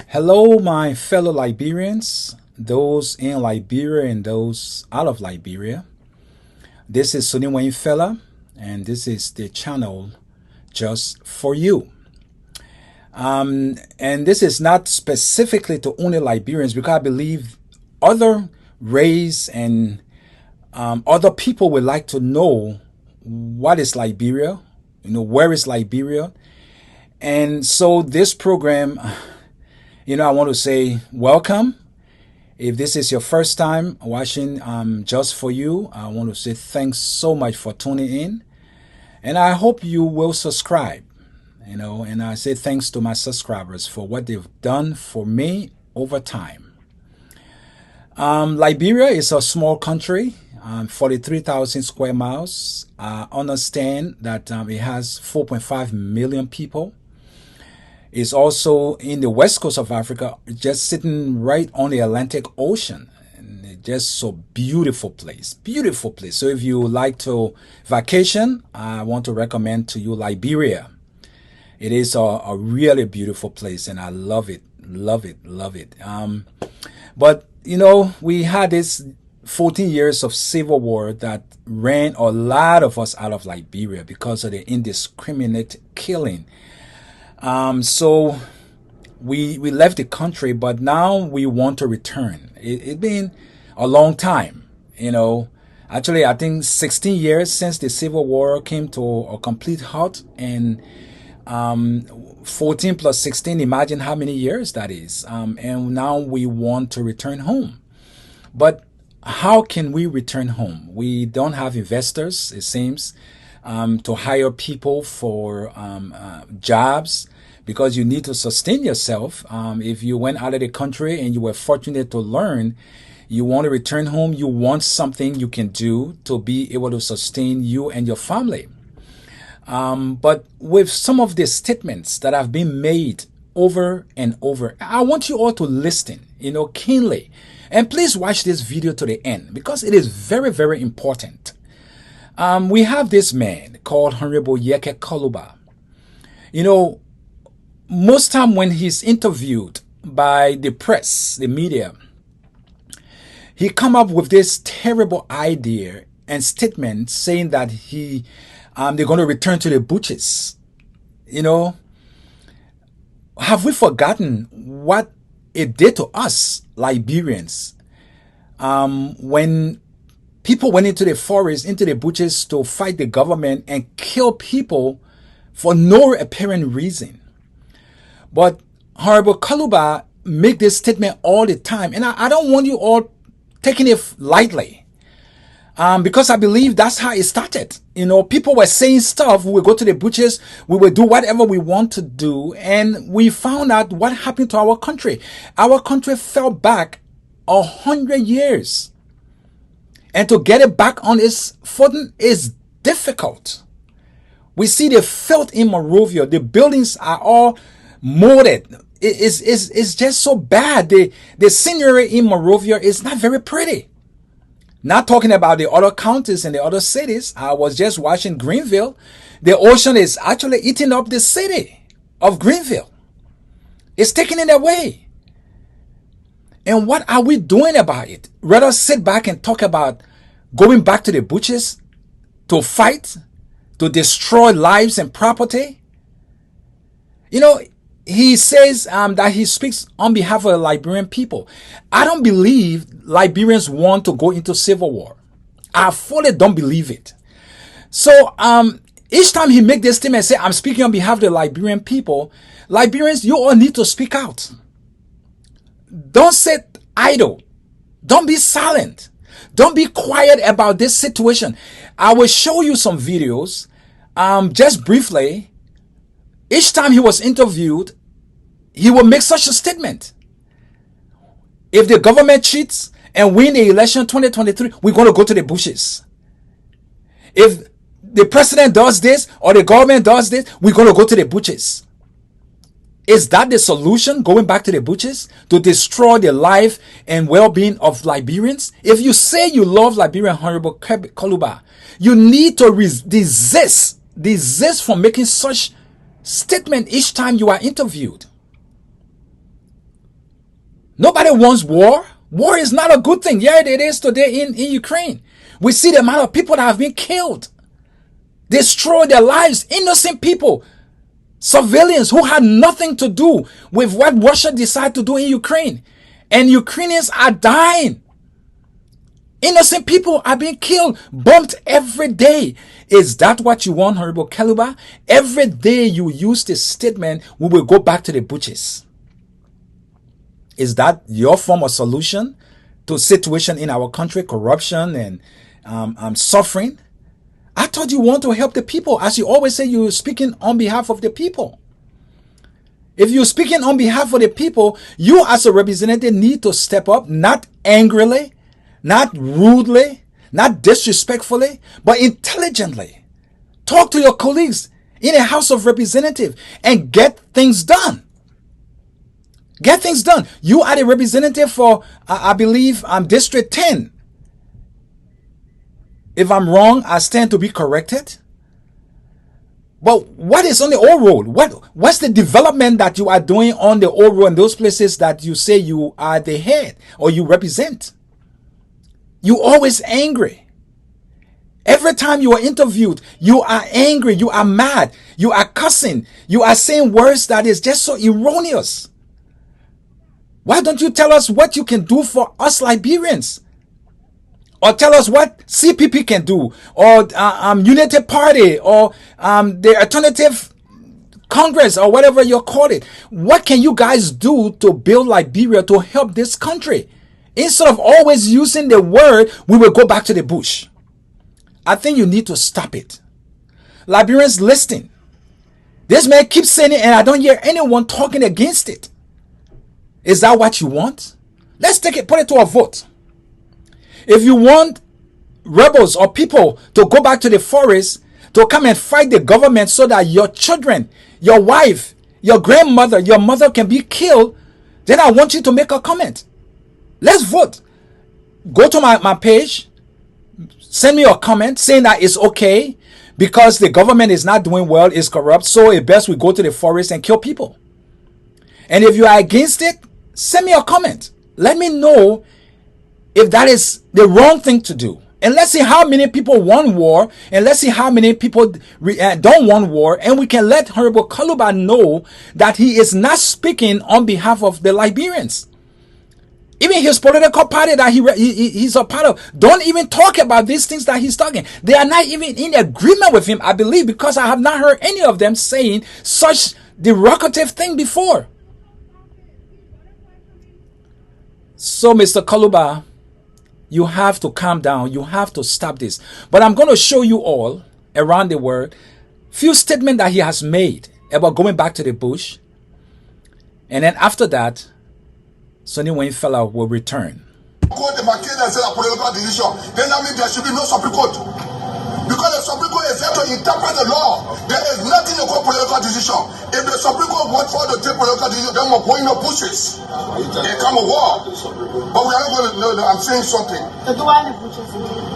Hello, my fellow Liberians, those in Liberia and those out of Liberia. This is Sunny Wayne Fella, and this is the channel just for you. And this is not specifically to only Liberians because I believe other race and other people would like to know what is Liberia, where is Liberia. And so this program, I want to say welcome. If this is your first time watching just for you, I want to say thanks so much for tuning in. And I hope you will subscribe, and I say thanks to my subscribers for what they've done for me over time. Liberia is a small country, 43,000 square miles. I understand that it has 4.5 million people. It's also in the west coast of Africa, just sitting right on the Atlantic Ocean. And it's just so beautiful place. So if you like to vacation, I want to recommend to you Liberia. It is a really beautiful place and I love it. But we had this 14 years of civil war that ran a lot of us out of Liberia because of the indiscriminate killing. So we left the country, but now we want to return. It's been a long time, Actually, I think 16 years since the Civil War came to a complete halt, and 14 plus 16, imagine how many years that is. And now we want to return home. But how can we return home? We don't have investors, it seems, to hire people for jobs, because you need to sustain yourself. If you went out of the country and you were fortunate to learn, you want to return home, you want something you can do to be able to sustain you and your family. But with some of the statements that have been made over and over, I want you all to listen, keenly. And please watch this video to the end because it is very, very important. We have this man called Honorable Yeke Koluba. Most time when he's interviewed by the press, the media, he come up with this terrible idea and statement saying that they're going to return to the butches. Have we forgotten what it did to us Liberians when people went into the forest, into the butches to fight the government and kill people for no apparent reason? But Honorable Kaluba make this statement all the time. And I don't want you all taking it lightly. Because I believe that's how it started. People were saying stuff. We would go to the butchers. We would do whatever we want to do. And we found out what happened to our country. Our country fell back 100 years. And to get it back on its footing is difficult. We see the filth in Monrovia. The buildings are all molded. It's just so bad. The scenery in Monrovia is not very pretty. Not talking about the other counties and the other cities. I was just watching Greenville. The ocean is actually eating up the city of Greenville. It's taking it away. And what are we doing about it? Rather sit back and talk about going back to the butches to fight, to destroy lives and property. He says that he speaks on behalf of the Liberian people. I don't believe Liberians want to go into civil war. I fully don't believe it. So each time he make this statement and say, I'm speaking on behalf of the Liberian people, Liberians, you all need to speak out. Don't sit idle. Don't be silent. Don't be quiet about this situation. I will show you some videos just briefly. Each time he was interviewed, he will make such a statement. If the government cheats and win the election 2023, we're going to go to the bushes. If the president does this or the government does this, we're going to go to the bushes. Is that the solution, going back to the butchers, to destroy the life and well-being of Liberians? If you say you love Liberian, Honorable Kaluba, you need to desist from making such statement each time you are interviewed. Nobody wants war. War is not a good thing. Yeah, it is today in Ukraine. We see the amount of people that have been killed, destroy their lives, innocent people, civilians who had nothing to do with what Russia decided to do in Ukraine. And Ukrainians are dying. Innocent people are being killed, bumped every day. Is that what you want, Honorable Kaluba? Every day you use this statement, we will go back to the butchers. Is that your form of solution to situation in our country, corruption and suffering? I thought you want to help the people. As you always say, you're speaking on behalf of the people. If you're speaking on behalf of the people, you as a representative need to step up, not angrily, not rudely, not disrespectfully, but intelligently. Talk to your colleagues in a House of Representatives and get things done. Get things done. You are the representative for, I believe, District 10. If I'm wrong, I stand to be corrected. But what is on the old road? What's the development that you are doing on the old road in those places that you say you are the head or you represent? You always angry. Every time you are interviewed, you are angry, you are mad, you are cussing, you are saying words that is just so erroneous. Why don't you tell us what you can do for us Liberians? Or tell us what CPP can do, or United Party, or the Alternative Congress, or whatever you call it. What can you guys do to build Liberia, to help this country? Instead of always using the word, we will go back to the bush. I think you need to stop it. Liberians, listen. This man keeps saying it, and I don't hear anyone talking against it. Is that what you want? Let's put it to a vote. If you want rebels or people to go back to the forest to come and fight the government so that your children, your wife, your grandmother, your mother can be killed, then I want you to make a comment. Let's vote. Go to my page, send me a comment saying that it's okay because the government is not doing well, it's corrupt, so it's best we go to the forest and kill people. And if you are against it, send me a comment. Let me know if that is the wrong thing to do. And let's see how many people want war, and let's see how many people don't want war, and we can let Honorable Kaluba know that he is not speaking on behalf of the Liberians. Even his political party that he's a part of don't even talk about these things that he's talking. They are not even in agreement with him, I believe, because I have not heard any of them saying such derogative thing before. So, Mr. Kaluba, you have to calm down. You have to stop this. But I'm going to show you all around the world few statements that he has made about going back to the bush. And then after that, Sonny Wayne Fella will return. Then that means there should be no Supreme Court. Because the Supreme Court is there to interpret the law. There is nothing to call political decision. If the Supreme Court wants for to take political decision, then we're going to bushes. They come a war. But we are not going to know that I'm saying something.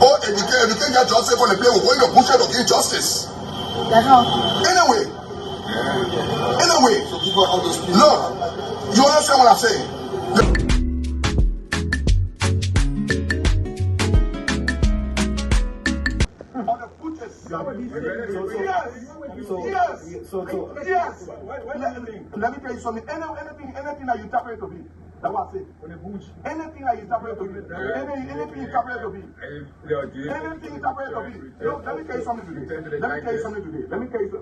Oh, if you can't get justice for the play, we're going to bushes to give justice. Anyway, look, you understand what I'm saying? Yes. Let me tell you something. Anything that you interpret to be, that's what I say. Anything that you interpret to be, anything you interpret to be, anything interpreted to be. Let me tell you something today.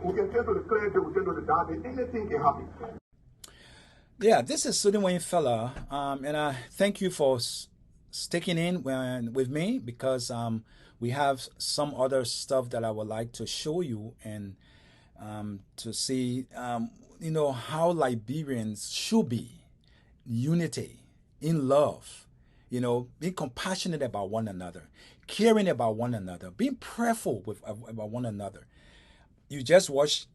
We can tell to the clear day, we can do the dark day. Anything can happen. Yeah, this is Sonny Wayne Fella, and I thank you for sticking in with me because we have some other stuff that I would like to show you and to see, how Liberians should be. Unity, in love, being compassionate about one another, caring about one another, being prayerful about one another. You just watched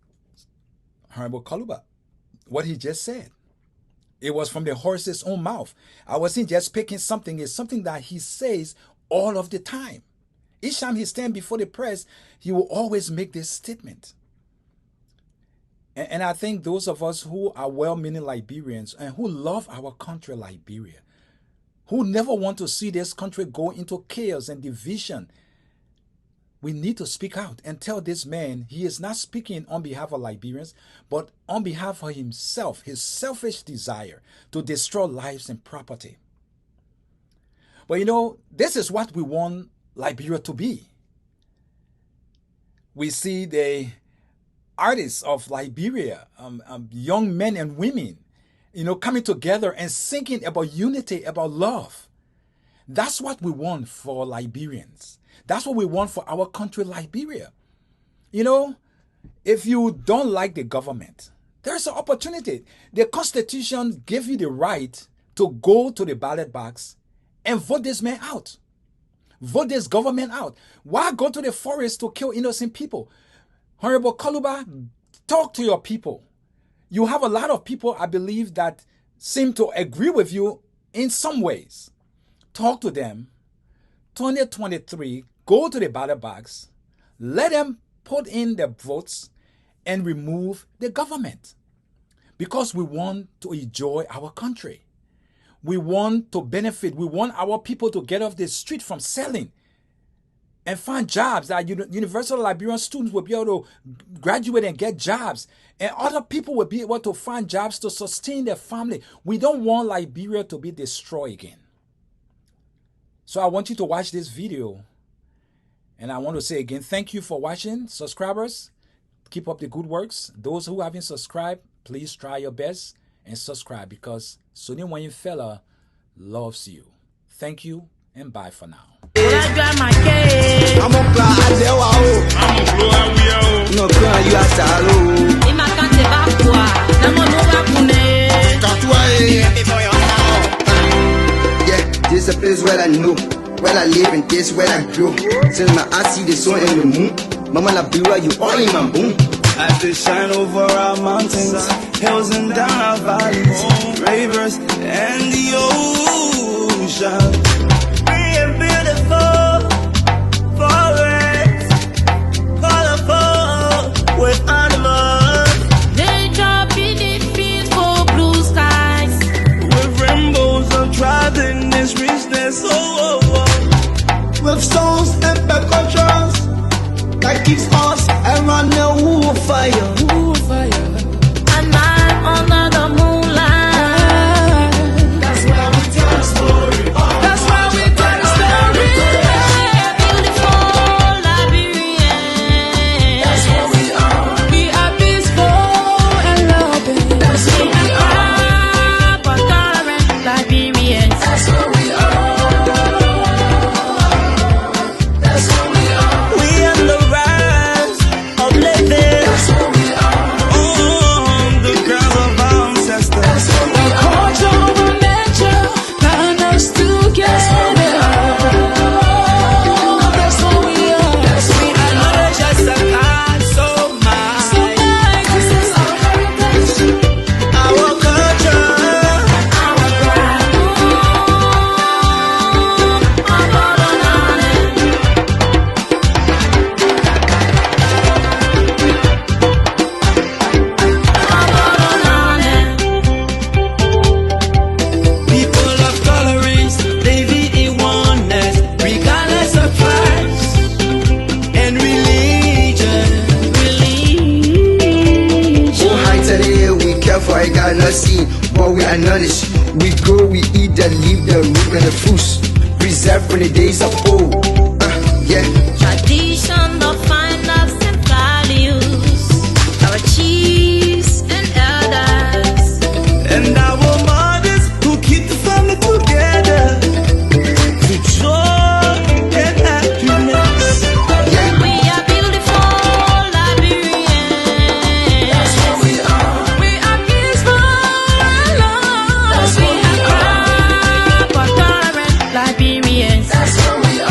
Honorable Kaluba what he just said. It was from the horse's own mouth. I wasn't just picking something. It's something that he says all of the time. Each time he stands before the press, he will always make this statement. And I think those of us who are well-meaning Liberians and who love our country, Liberia, who never want to see this country go into chaos and division, we need to speak out and tell this man he is not speaking on behalf of Liberians, but on behalf of himself, his selfish desire to destroy lives and property. But you know, this is what we want Liberia to be. We see the artists of Liberia, young men and women, coming together and singing about unity, about love. That's what we want for Liberians. That's what we want for our country, Liberia. If you don't like the government, there's an opportunity. The Constitution gives you the right to go to the ballot box and vote this man out. Vote this government out. Why go to the forest to kill innocent people? Honorable Kaluba, talk to your people. You have a lot of people, I believe, that seem to agree with you in some ways. Talk to them. 2023, go to the ballot box. Let them put in their votes and remove the government. Because we want to enjoy our country. We want to benefit. We want our people to get off the street from selling and find jobs. That University of Liberian students will be able to graduate and get jobs. And other people will be able to find jobs to sustain their family. We don't want Liberia to be destroyed again. So I want you to watch this video. And I want to say again, thank you for watching. Subscribers, keep up the good works. Those who haven't subscribed, please try your best and subscribe, because Sonny Wayne Fella loves you. Thank you and bye for now. This a place where I know, where I live, and this where I grow. Since my eyes see the sun and the moon, Mama Liberia, you all in my boom. I could shine over our mountains, hills and down our valleys, rivers and the ocean. Free and beautiful forests, colorful with animals. Nature beneath peaceful blue skies, with rainbows of tribiness, richness, with songs and percussions that keeps us around the wood fire. and I'm under the moonlight. That's where we tell the story. That's where we tell the story. Beautiful Liberians. That's what we are. We are peaceful and loving. That's what we are. But tolerant Liberians. That's what we are. That's what we are. we on the rise of living. That's what we are. On the grounds of our ancestors. That's what we are. Culture over nature, bind us together. That's what we are. We are not just a card, so much. This is our heritage, Our culture. our pride. Our motherland. People of colorings, they be in oneness, regardless of tribes and religion. So high today, we care for a God not seen, but we acknowledge. We grow, we eat the leaf, the root, and the fruits, preserved from the days of old. Yeah. Tradition define us and values. Our chiefs and elders. And our mothers who keep the family together to joy and happiness. We are beautiful Liberians. That's what we are. We are peaceful and love. That's We what we are proud but tolerant Liberians. That's what we are.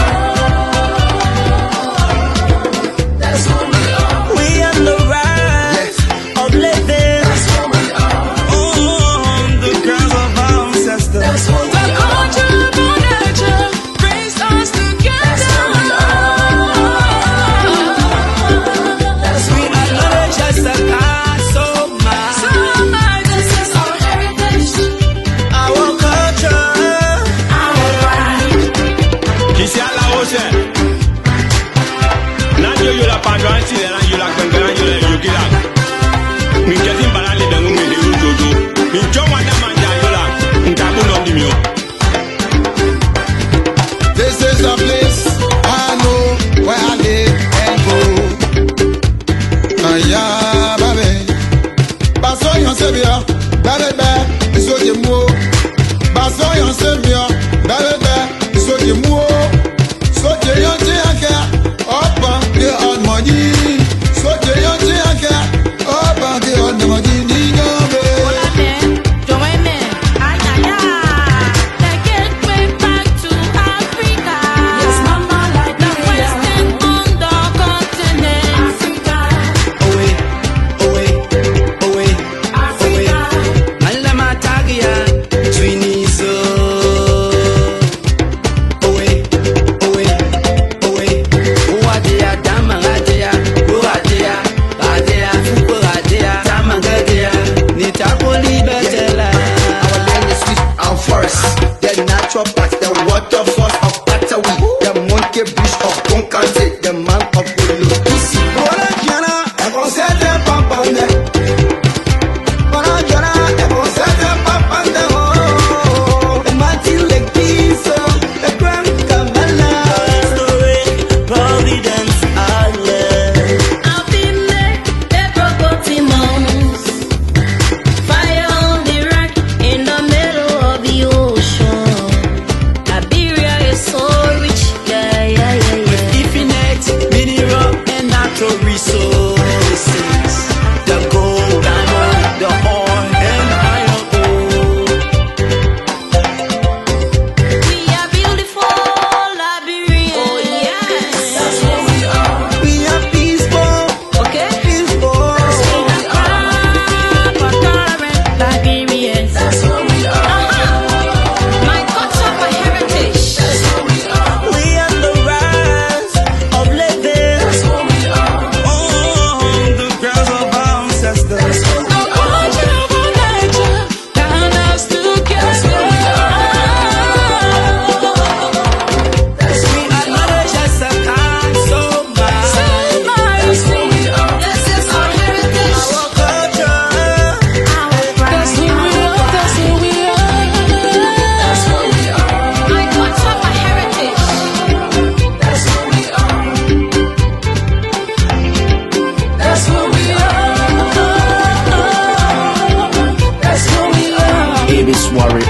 This is a place I know where I live and go. Yeah, baby. Baso yon sebia, baby, so je mo. Baso yon sebia, baby, so je mo. So je yon je aka, opa ke on money. So je yon je aka, opa ke on money ni gambe.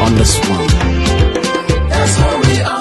On the Swan. That's what we are.